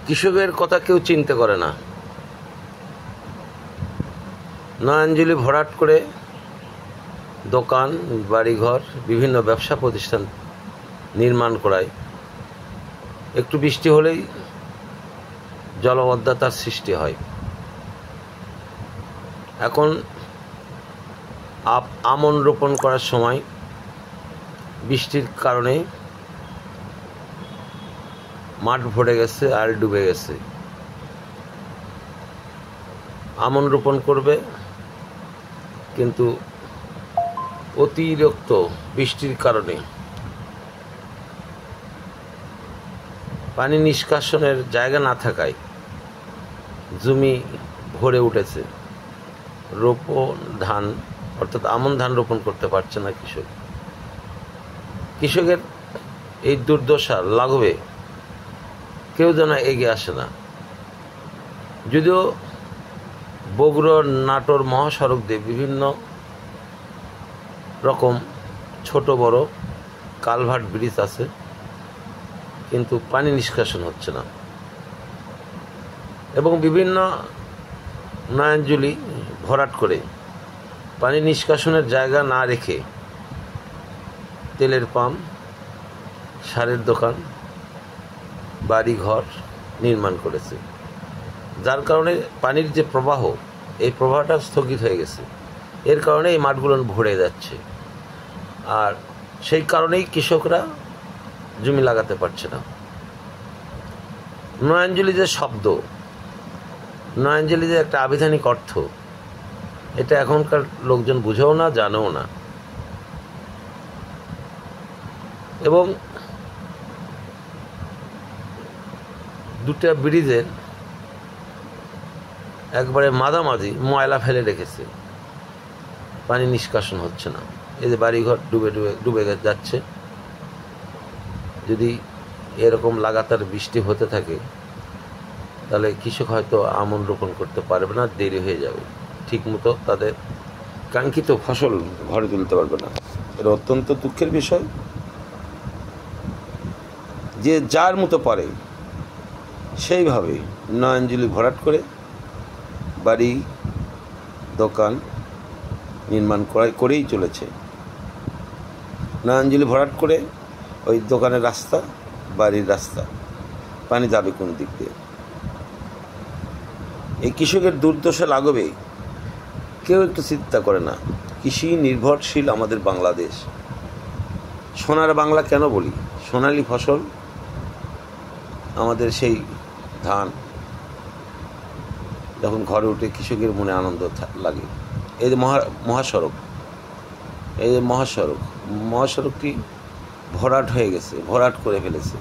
কৃষকের কথা কেউ চিন্তা করে না। নয়াঞ্জলি ভরাট করে দোকান, বাড়িঘর, বিভিন্ন ব্যবসা প্রতিষ্ঠান নির্মাণ করায় একটু বৃষ্টি হলেই জলাবদ্ধতার সৃষ্টি হয়। এখন আমন রোপণ করার সময় বৃষ্টির কারণে মাঠ ভরে গেছে আর ডুবে গেছে। আমন রোপণ করবে, কিন্তু অতিরিক্ত বৃষ্টির কারণে পানি নিষ্কাশনের জায়গা না থাকায় জমি ভরে উঠেছে। রোপণ ধান অর্থাৎ আমন ধান রোপণ করতে পারছে না কৃষক। কৃষকের এই দুর্দশা লাঘবে কেউ যেন এগিয়ে আসে না। যদিও বগুড়া নাটোর মহাসড়ক দিয়ে বিভিন্ন রকম ছোট বড় কালভার্ট ব্রিজ আছে, কিন্তু পানি নিষ্কাশন হচ্ছে না। এবং বিভিন্ন নয়াঞ্জলি ভরাট করে পানি নিষ্কাশনের জায়গা না রেখে তেলের পাম্প, সারের দোকান, বাড়িঘর নির্মাণ করেছে, যার কারণে পানির যে প্রবাহ, এই প্রবাহটা স্থগিত হয়ে গেছে। এর কারণে এই মাঠগুলো ভরে যাচ্ছে, আর সেই কারণেই কৃষকরা জমি লাগাতে পারছে না। নয়াঞ্জলি যে শব্দ, নয়াঞ্জলি যে একটা আবিধানিক অর্থ, এটা এখনকার লোকজন বুঝেও না, জানেও না। এবং দুটা ব্রিজের একবারে মাঝামাঝি ময়লা ফেলে রেখেছে, পানি নিষ্কাশন হচ্ছে না। এই যে বাড়িঘর ডুবে যাচ্ছে। যদি এরকম লাগাতার বৃষ্টি হতে থাকে, তাহলে কৃষক হয়তো আমন রোপণ করতে পারবে না, দেরি হয়ে যাবে, ঠিকমতো তাদের কাঙ্ক্ষিত ফসল ঘরে তুলতে পারবে না। এটা অত্যন্ত দুঃখের বিষয়। যে যার মতো পারে সেইভাবে নয়াঞ্জলি ভরাট করে বাড়ি, দোকান নির্মাণ করেই চলেছে। নয়াঞ্জলি ভরাট করে ওই দোকানের রাস্তা, বাড়ির রাস্তা, পানি যাবে কোন দিক দিয়ে? এই কৃষকের দুর্দশা লাঘবে কেউ একটু চিন্তা করে না। কৃষি নির্ভরশীল আমাদের বাংলাদেশ। সোনার বাংলা কেন বলি? সোনালী ফসল আমাদের সেই ধান যখন ঘরে উঠে কৃষকের মনে আনন্দ লাগে। এই যে মহাসড়ক, এই যে মহাসড়কটি ভরাট হয়ে গেছে, ভরাট করে ফেলেছে।